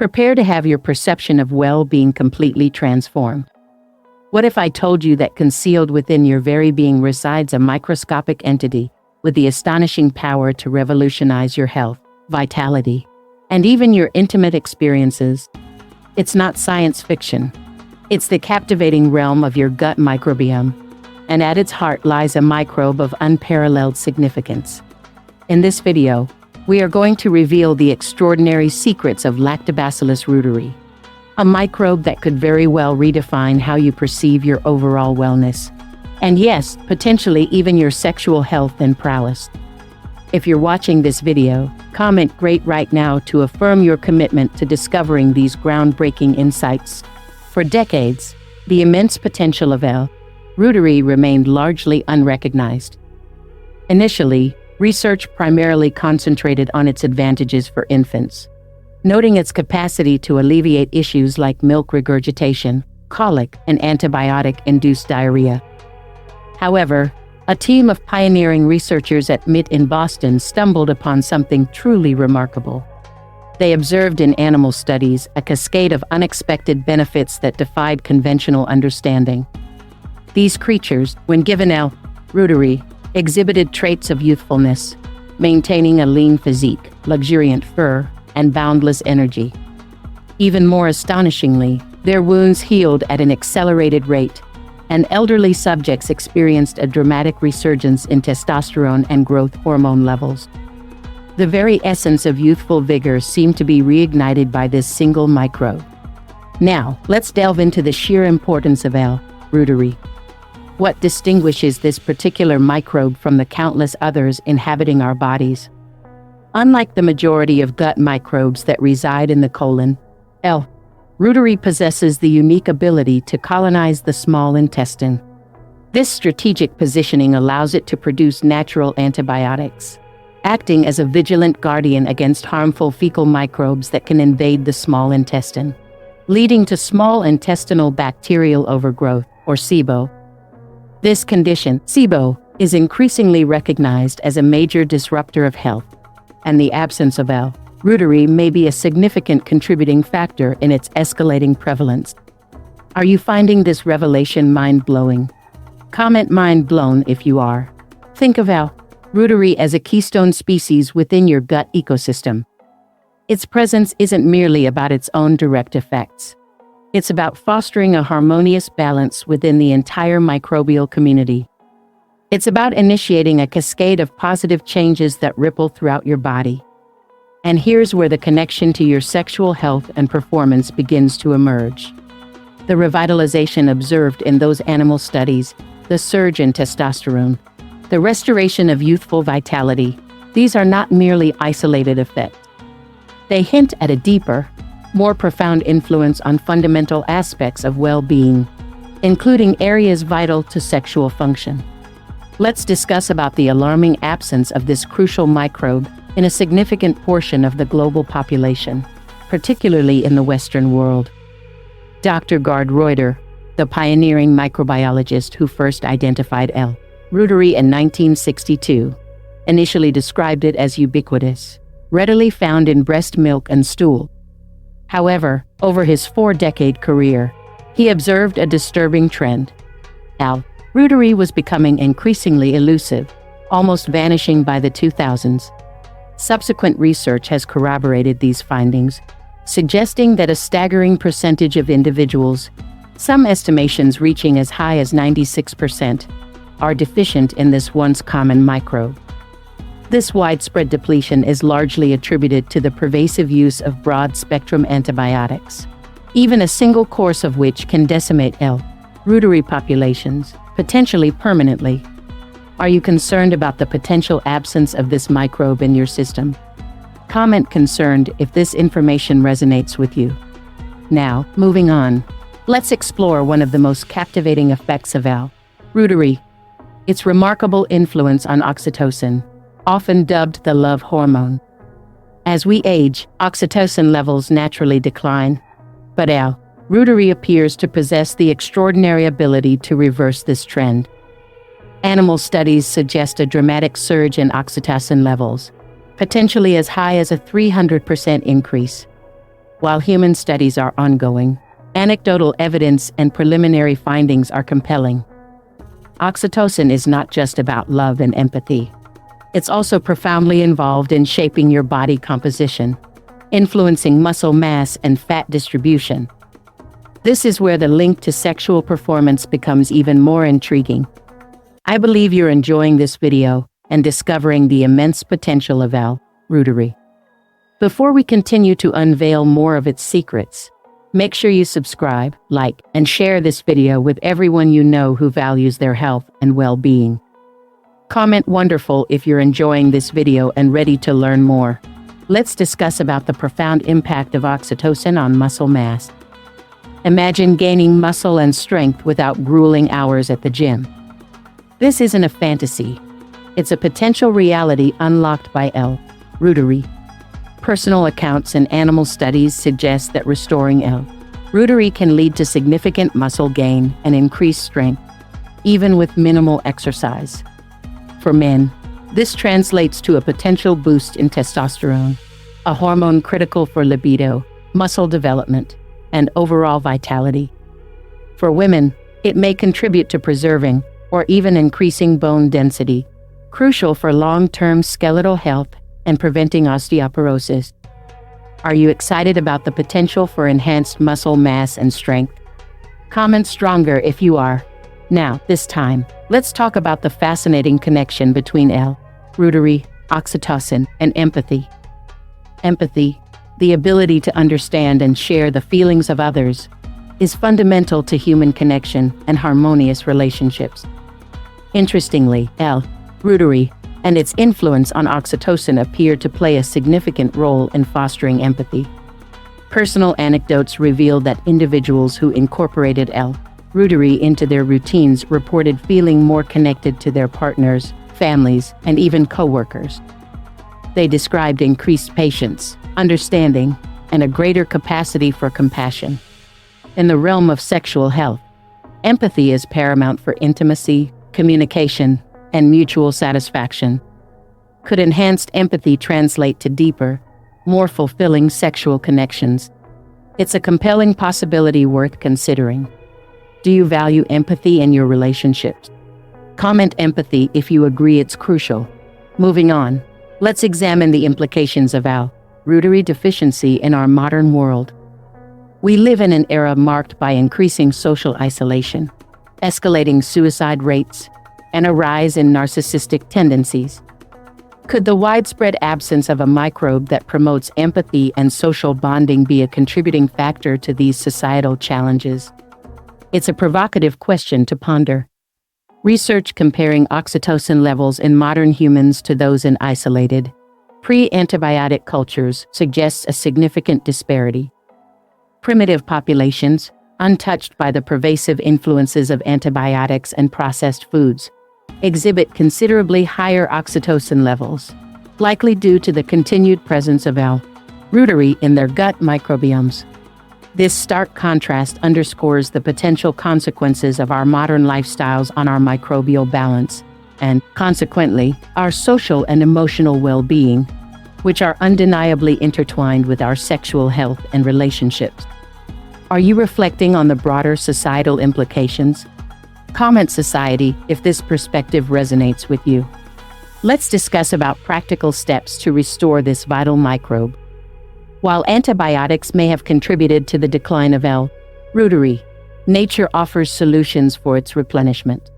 Prepare to have your perception of well-being completely transformed. What if I told you that concealed within your very being resides a microscopic entity with the astonishing power to revolutionize your health, vitality, and even your intimate experiences? It's not science fiction. It's the captivating realm of your gut microbiome, and at its heart lies a microbe of unparalleled significance. In this video, we are going to reveal the extraordinary secrets of Lactobacillus reuteri, a microbe that could very well redefine how you perceive your overall wellness, and yes, potentially even your sexual health and prowess. If you're watching this video, comment "Great" right now to affirm your commitment to discovering these groundbreaking insights. For decades, the immense potential of L. reuteri remained largely unrecognized. Initially, research primarily concentrated on its advantages for infants, noting its capacity to alleviate issues like milk regurgitation, colic, and antibiotic-induced diarrhea. However, a team of pioneering researchers at MIT in Boston stumbled upon something truly remarkable. They observed in animal studies a cascade of unexpected benefits that defied conventional understanding. These creatures, when given L. reuteri, exhibited traits of youthfulness, maintaining a lean physique, luxuriant fur, and boundless energy. Even more astonishingly, their wounds healed at an accelerated rate, and elderly subjects experienced a dramatic resurgence in testosterone and growth hormone levels. The very essence of youthful vigor seemed to be reignited by this single microbe. Now, let's delve into the sheer importance of L. reuteri. What distinguishes this particular microbe from the countless others inhabiting our bodies? Unlike the majority of gut microbes that reside in the colon, L. reuteri possesses the unique ability to colonize the small intestine. This strategic positioning allows it to produce natural antibiotics, acting as a vigilant guardian against harmful fecal microbes that can invade the small intestine, leading to small intestinal bacterial overgrowth, or SIBO. This condition, SIBO, is increasingly recognized as a major disruptor of health, and the absence of L. reuteri may be a significant contributing factor in its escalating prevalence. Are you finding this revelation mind-blowing? Comment "mind blown" if you are. Think of L. reuteri as a keystone species within your gut ecosystem. Its presence isn't merely about its own direct effects. It's about fostering a harmonious balance within the entire microbial community. It's about initiating a cascade of positive changes that ripple throughout your body. And here's where the connection to your sexual health and performance begins to emerge. The revitalization observed in those animal studies, the surge in testosterone, the restoration of youthful vitality, these are not merely isolated effects. They hint at a deeper, more profound influence on fundamental aspects of well-being, including areas vital to sexual function. Let's discuss about the alarming absence of this crucial microbe in a significant portion of the global population, particularly in the Western world. Dr. Gerd Reuteri, the pioneering microbiologist who first identified L. reuteri in 1962, initially described it as ubiquitous, readily found in breast milk and stool. However, over his 4-decade career, he observed a disturbing trend. L. reuteri was becoming increasingly elusive, almost vanishing by the 2000s. Subsequent research has corroborated these findings, suggesting that a staggering percentage of individuals, some estimations reaching as high as 96%, are deficient in this once common microbe. This widespread depletion is largely attributed to the pervasive use of broad-spectrum antibiotics, even a single course of which can decimate L. reuteri populations, potentially permanently. Are you concerned about the potential absence of this microbe in your system? Comment "concerned" if this information resonates with you. Now, moving on, let's explore one of the most captivating effects of L. reuteri, its remarkable influence on oxytocin, often dubbed the love hormone. As we age, oxytocin levels naturally decline, but L. reuteri appears to possess the extraordinary ability to reverse this trend. Animal studies suggest a dramatic surge in oxytocin levels, potentially as high as a 300% increase. While human studies are ongoing, anecdotal evidence and preliminary findings are compelling. Oxytocin is not just about love and empathy. It's also profoundly involved in shaping your body composition, influencing muscle mass and fat distribution. This is where the link to sexual performance becomes even more intriguing. I believe you're enjoying this video and discovering the immense potential of Reuteri. Before we continue to unveil more of its secrets, make sure you subscribe, like, and share this video with everyone you know who values their health and well-being. Comment "wonderful" if you're enjoying this video and ready to learn more. Let's discuss about the profound impact of oxytocin on muscle mass. Imagine gaining muscle and strength without grueling hours at the gym. This isn't a fantasy. It's a potential reality unlocked by Reuteri. Personal accounts and animal studies suggest that restoring Reuteri can lead to significant muscle gain and increased strength, even with minimal exercise. For men, this translates to a potential boost in testosterone, a hormone critical for libido, muscle development, and overall vitality. For women, it may contribute to preserving or even increasing bone density, crucial for long-term skeletal health and preventing osteoporosis. Are you excited about the potential for enhanced muscle mass and strength? Comment "stronger" if you are. Now, this time, let's talk about the fascinating connection between Reuteri, oxytocin, and empathy. Empathy, the ability to understand and share the feelings of others, is fundamental to human connection and harmonious relationships. Interestingly, Reuteri and its influence on oxytocin appear to play a significant role in fostering empathy. Personal anecdotes reveal that individuals who incorporated Reuteri into their routines reported feeling more connected to their partners, families, and even coworkers. They described increased patience, understanding, and a greater capacity for compassion. In the realm of sexual health, empathy is paramount for intimacy, communication, and mutual satisfaction. Could enhanced empathy translate to deeper, more fulfilling sexual connections? It's a compelling possibility worth considering. Do you value empathy in your relationships? Comment "empathy" if you agree it's crucial. Moving on, let's examine the implications of Reuteri deficiency in our modern world. We live in an era marked by increasing social isolation, escalating suicide rates, and a rise in narcissistic tendencies. Could the widespread absence of a microbe that promotes empathy and social bonding be a contributing factor to these societal challenges? It's a provocative question to ponder. Research comparing oxytocin levels in modern humans to those in isolated, pre-antibiotic cultures suggests a significant disparity. Primitive populations, untouched by the pervasive influences of antibiotics and processed foods, exhibit considerably higher oxytocin levels, likely due to the continued presence of Reuteri in their gut microbiomes. This stark contrast underscores the potential consequences of our modern lifestyles on our microbial balance, and, consequently, our social and emotional well-being, which are undeniably intertwined with our sexual health and relationships. Are you reflecting on the broader societal implications? Comment "society" if this perspective resonates with you. Let's discuss about practical steps to restore this vital microbe. While antibiotics may have contributed to the decline of Reuteri, nature offers solutions for its replenishment.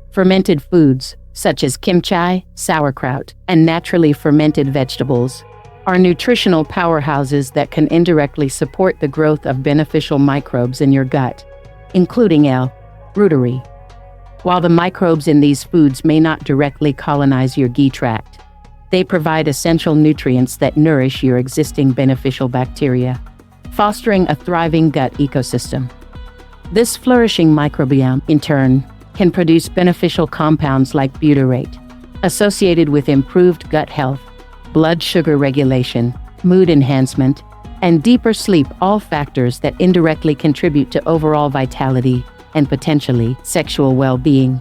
Fermented foods, such as kimchi, sauerkraut, and naturally fermented vegetables, are nutritional powerhouses that can indirectly support the growth of beneficial microbes in your gut, including Reuteri. While the microbes in these foods may not directly colonize your GI tract, they provide essential nutrients that nourish your existing beneficial bacteria, fostering a thriving gut ecosystem. This flourishing microbiome, in turn, can produce beneficial compounds like butyrate, associated with improved gut health, blood sugar regulation, mood enhancement, and deeper sleep, all factors that indirectly contribute to overall vitality and potentially sexual well-being.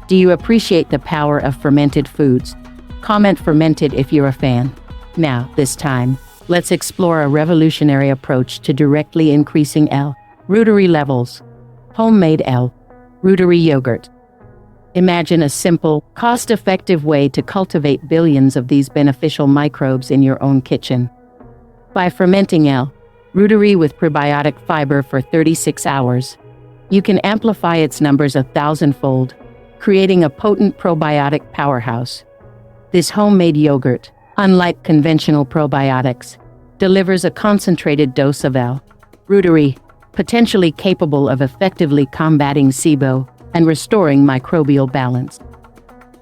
Do you appreciate the power of fermented foods? Comment "fermented" if you're a fan. Now, this time, let's explore a revolutionary approach to directly increasing Reuteri levels. Homemade Reuteri yogurt. Imagine a simple, cost-effective way to cultivate billions of these beneficial microbes in your own kitchen. By fermenting Reuteri with probiotic fiber for 36 hours, you can amplify its numbers 1,000-fold, creating a potent probiotic powerhouse. This homemade yogurt, unlike conventional probiotics, delivers a concentrated dose of Reuteri, potentially capable of effectively combating SIBO and restoring microbial balance.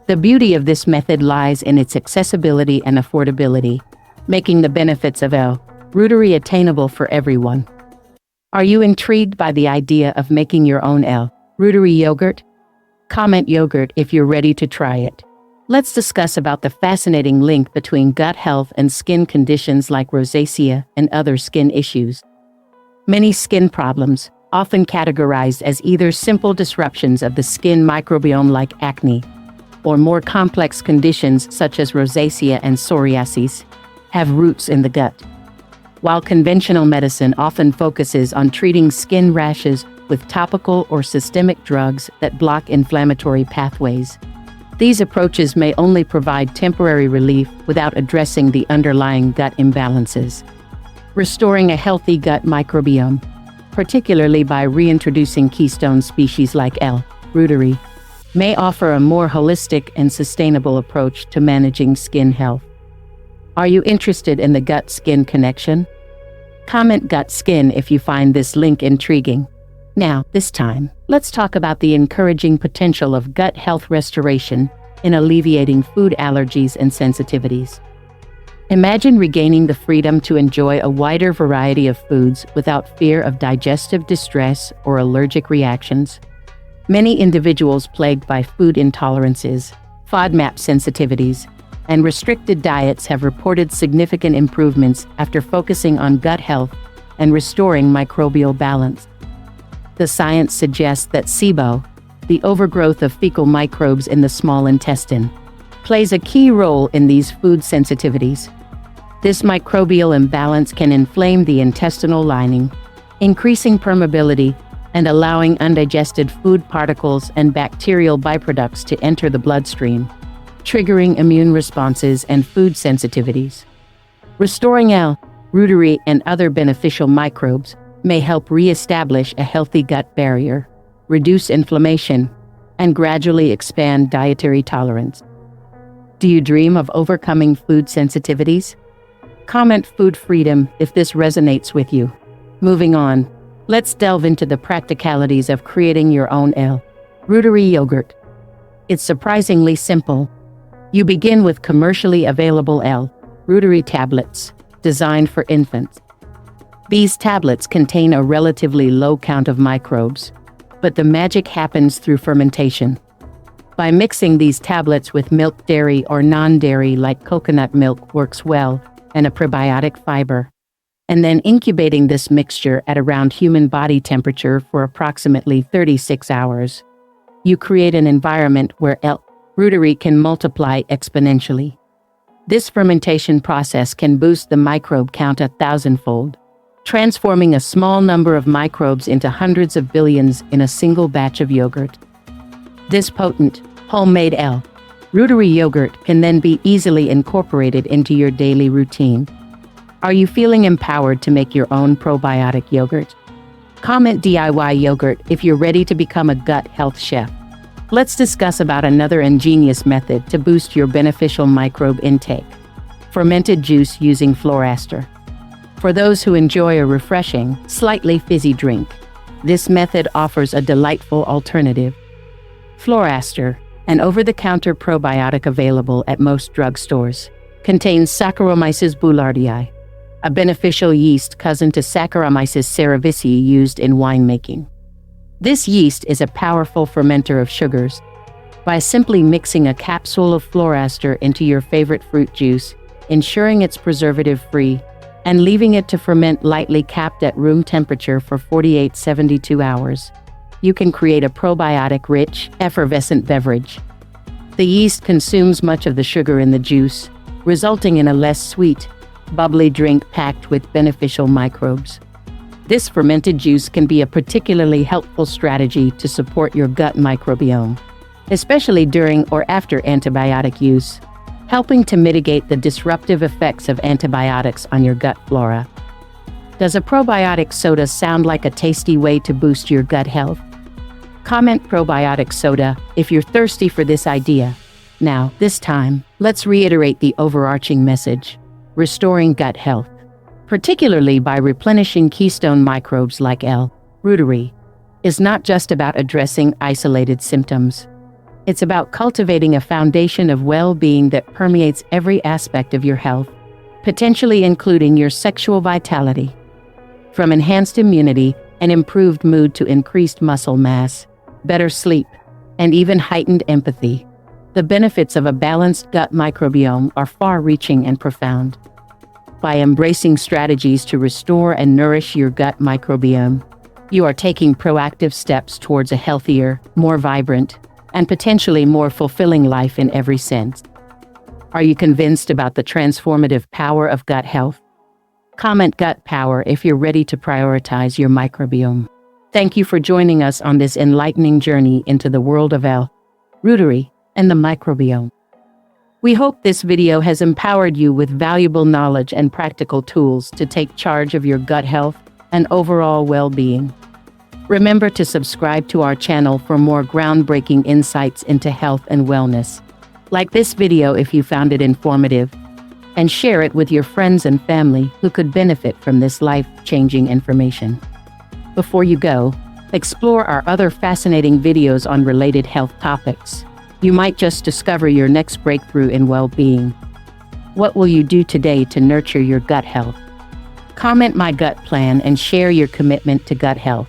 The beauty of this method lies in its accessibility and affordability, making the benefits of Reuteri attainable for everyone. Are you intrigued by the idea of making your own Reuteri yogurt? Comment yogurt if you're ready to try it. Let's discuss about the fascinating link between gut health and skin conditions like rosacea and other skin issues. Many skin problems, often categorized as either simple disruptions of the skin microbiome like acne, or more complex conditions such as rosacea and psoriasis, have roots in the gut. While conventional medicine often focuses on treating skin rashes with topical or systemic drugs that block inflammatory pathways, these approaches may only provide temporary relief without addressing the underlying gut imbalances. Restoring a healthy gut microbiome, particularly by reintroducing keystone species like Reuteri, may offer a more holistic and sustainable approach to managing skin health. Are you interested in the gut-skin connection? Comment gut-skin if you find this link intriguing. Now, this time, let's talk about the encouraging potential of gut health restoration in alleviating food allergies and sensitivities. Imagine regaining the freedom to enjoy a wider variety of foods without fear of digestive distress or allergic reactions. Many individuals plagued by food intolerances, FODMAP sensitivities, and restricted diets have reported significant improvements after focusing on gut health and restoring microbial balance. The science suggests that SIBO, the overgrowth of fecal microbes in the small intestine, plays a key role in these food sensitivities. This microbial imbalance can inflame the intestinal lining, increasing permeability and allowing undigested food particles and bacterial byproducts to enter the bloodstream, triggering immune responses and food sensitivities. Restoring Reuteri and other beneficial microbes may help re-establish a healthy gut barrier, reduce inflammation, and gradually expand dietary tolerance. Do you dream of overcoming food sensitivities? Comment food freedom if this resonates with you. Moving on, let's delve into the practicalities of creating your own Reuteri yogurt. It's surprisingly simple. You begin with commercially available Reuteri tablets, designed for infants. These tablets contain a relatively low count of microbes, but the magic happens through fermentation. By mixing these tablets with milk, dairy, or non-dairy like coconut milk works well, and a probiotic fiber, and then incubating this mixture at around human body temperature for approximately 36 hours, you create an environment where Reuteri can multiply exponentially. This fermentation process can boost the microbe count 1,000-fold, transforming a small number of microbes into hundreds of billions in a single batch of yogurt. This potent, homemade Reuteri yogurt can then be easily incorporated into your daily routine. Are you feeling empowered to make your own probiotic yogurt? Comment DIY yogurt if you're ready to become a gut health chef. Let's discuss about another ingenious method to boost your beneficial microbe intake: fermented juice using Florastor. For those who enjoy a refreshing, slightly fizzy drink, this method offers a delightful alternative. Florastor, an over-the-counter probiotic available at most drugstores, contains Saccharomyces boulardii, a beneficial yeast cousin to Saccharomyces cerevisiae used in winemaking. This yeast is a powerful fermenter of sugars. By simply mixing a capsule of Florastor into your favorite fruit juice, ensuring it's preservative-free, and leaving it to ferment lightly capped at room temperature for 48-72 hours, you can create a probiotic-rich, effervescent beverage. The yeast consumes much of the sugar in the juice, resulting in a less sweet, bubbly drink packed with beneficial microbes. This fermented juice can be a particularly helpful strategy to support your gut microbiome, especially during or after antibiotic use, helping to mitigate the disruptive effects of antibiotics on your gut flora. Does a probiotic soda sound like a tasty way to boost your gut health? Comment probiotic soda if you're thirsty for this idea. Now, this time, let's reiterate the overarching message: restoring gut health, particularly by replenishing keystone microbes like L. reuteri, is not just about addressing isolated symptoms. It's about cultivating a foundation of well-being that permeates every aspect of your health, potentially including your sexual vitality. From enhanced immunity and improved mood to increased muscle mass, better sleep, and even heightened empathy, the benefits of a balanced gut microbiome are far-reaching and profound. By embracing strategies to restore and nourish your gut microbiome, you are taking proactive steps towards a healthier, more vibrant, and potentially more fulfilling life in every sense. Are you convinced about the transformative power of gut health? Comment gut power if you're ready to prioritize your microbiome. Thank you for joining us on this enlightening journey into the world of L. reuteri and the microbiome. We hope this video has empowered you with valuable knowledge and practical tools to take charge of your gut health and overall well-being. Remember to subscribe to our channel for more groundbreaking insights into health and wellness. Like this video if you found it informative, and share it with your friends and family who could benefit from this life-changing information. Before you go, explore our other fascinating videos on related health topics. You might just discover your next breakthrough in well-being. What will you do today to nurture your gut health? Comment my gut plan and share your commitment to gut health.